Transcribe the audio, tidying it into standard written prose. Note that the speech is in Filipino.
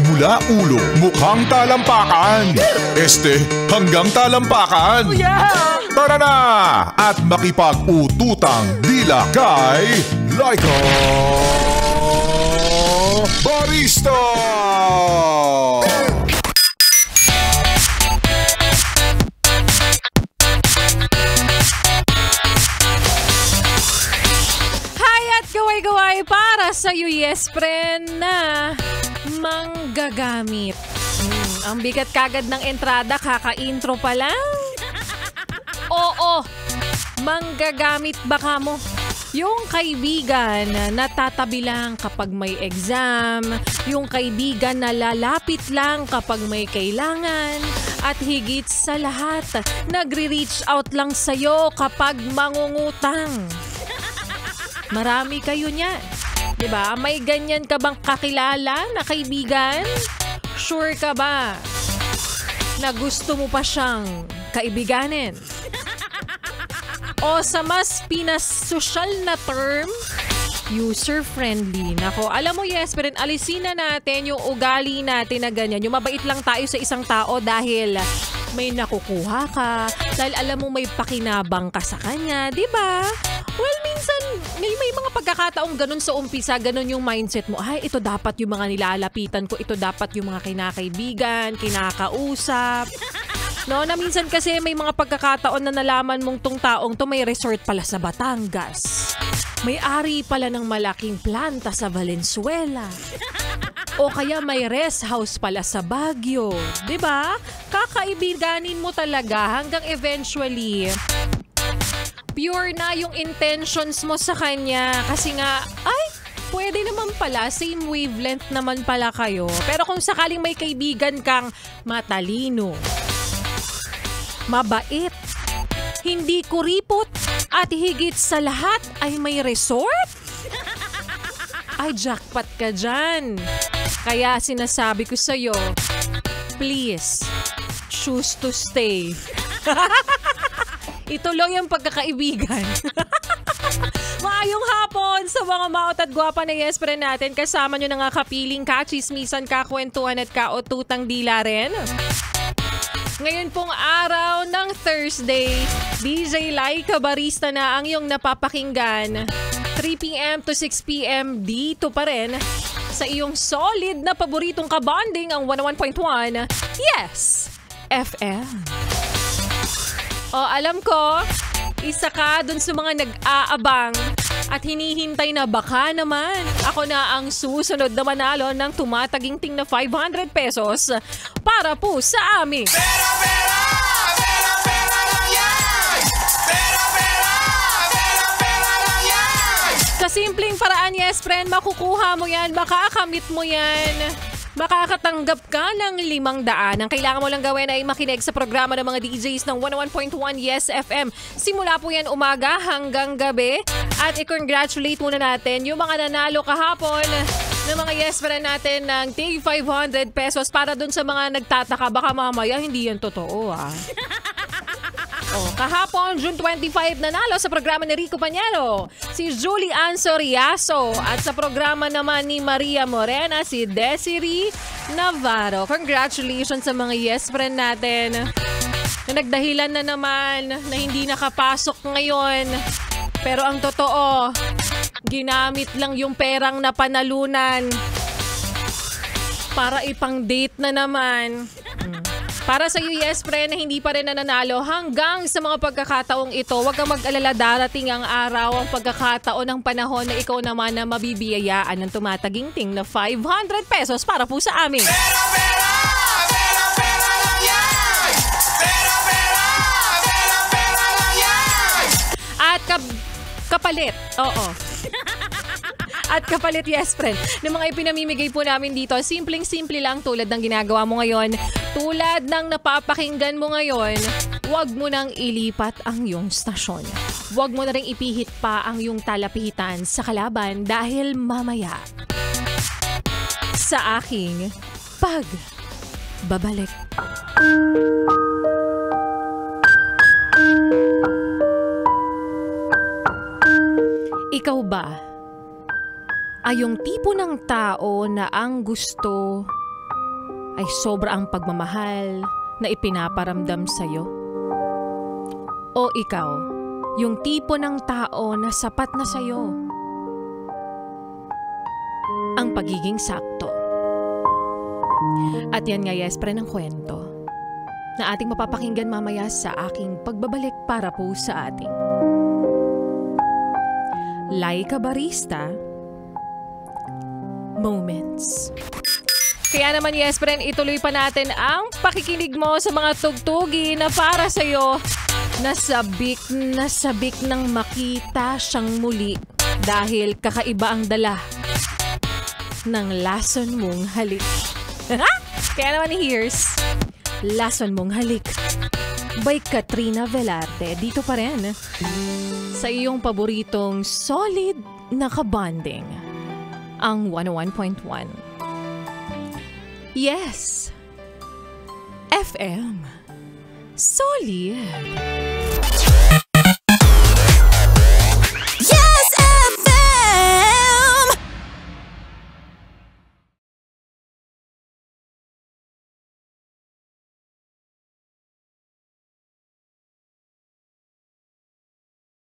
Mula ulo, mukhang talampakan. Este, hanggang talampakan. Tara na at makipag-ututang dila kay Laika Barista! Gaway-gaway para sa'yo, yes, friend, na manggagamit. Ang bigat kagad ng entrada, kaka-intro pa lang. Oo, manggagamit baka mo. Yung kaibigan na tatabi lang kapag may exam, yung kaibigan na lalapit lang kapag may kailangan, at higit sa lahat, nagre-reach out lang sa'yo kapag mangungutang. Marami kayo niyan. Diba? May ganyan ka bang kakilala na kaibigan? Sure ka ba na gusto mo pa siyang kaibiganin? O sa mas pinasosyal na term, user-friendly. Nako, alam mo, yes, pero alisin na natin yung ugali natin na ganyan. Yung mabait lang tayo sa isang tao dahil may nakukuha ka, dahil alam mo may pakinabang ka sa kanya, di ba? Well, minsan, may mga pagkakataong ganun sa umpisa, ganun yung mindset mo. Ay, ito dapat yung mga nilalapitan ko, ito dapat yung mga kinakaibigan, kinakausap. No, na minsan kasi may mga pagkakataon na nalaman mong tong taong to may resort pala sa Batangas. May-ari pala ng malaking planta sa Valenzuela. O kaya may rest house pala sa Baguio. 'Di ba? Kakaibiganin mo talaga hanggang eventually pure na yung intentions mo sa kanya. Kasi nga, ay, pwede naman pala, same wavelength naman pala kayo. Pero kung sakaling may kaibigan kang matalino, mabait, hindi kuripot, at higit sa lahat ay may resort, ay jackpot ka dyan. Kaya sinasabi ko sa'yo, please, choose to stay. Ituloy ang pagkakaibigan. Maayong hapon sa mga maot at gwapa na yes friend natin. Kasama nyo na nga kapiling ka, chismisan ka, kwentuhan at kaotutang dila rin. Ngayon pong araw ng Thursday, DJ Laika Barista na ang iyong napapakinggan. 3 p.m. to 6 p.m. dito pa rin sa iyong solid na paboritong kabanding ang 101.1 Yes FM. O alam ko, isa ka dun sa mga nag-aabang at hinihintay na baka naman ako na ang susunod na manalo ng tumataginting na 500 pesos para po sa amin. Pera, pera! Pera, pera lang yan! Pera, pera! Pera, pera lang yan! Sa simpleng paraan, yes friend, makukuha mo yan, makakamit mo yan. Makakatanggap ka ng 500. Ang kailangan mo lang gawin ay makinig sa programa ng mga DJs ng 101.1 Yes FM. Simula po yan umaga hanggang gabi. At i-congratulate muna natin yung mga nanalo kahapon ng mga yes friend natin ng tig 500 pesos para dun sa mga nagtataka. Baka mamaya hindi yan totoo kahapon, June 25, nanalo sa programa ni Rico Pañero si Julie Ann Soriaso at sa programa naman ni Maria Morena si Desiree Navarro. Congratulations sa mga yes friend natin na nagdahilan na naman na hindi nakapasok ngayon. Pero ang totoo, ginamit lang yung perang napanalunan para ipang-date na naman. Para sa iyo, yes friend, na hindi pa rin nananalo hanggang sa mga pagkakataong ito, huwag kang mag-alala, darating ang araw, ang pagkakataon ng panahon na ikaw naman na mabibiyayaan ng tumataginting na 500 pesos para po sa amin. Pera, pera! Pera, pera lang yan! Pera, pera! Pera, pera lang yan! At kapalit, At kapalit, yes friend, ng mga ipinamimigay po namin dito, simpleng-simple lang tulad ng ginagawa mo ngayon, tulad ng napapakinggan mo ngayon, huwag mo nang ilipat ang iyong stasyon. Huwag mo na rin ipihit pa ang iyong talapitan sa kalaban dahil mamaya sa aking pagbabalik. Ikaw ba ay yung tipo ng tao na ang gusto ay sobra ang pagmamahal na ipinaparamdam sa'yo? O ikaw, yung tipo ng tao na sapat na sa'yo ang pagiging sakto? At yan nga, yes, pre, ng kwento na ating mapapakinggan mamaya sa aking pagbabalik para po sa ating Laika Barista Moments. Kaya naman, yes, friend, ituloy pa natin ang pakikinig mo sa mga tugtugi na para sa'yo. Nasabik ng makita siyang muli dahil kakaiba ang dala ng lason mong halik. Kaya naman, here's Lason Mong Halik by Katrina Velarde. Dito pa rin sa iyong paboritong solid na kabanding, ang 101.1 Yes FM Solid.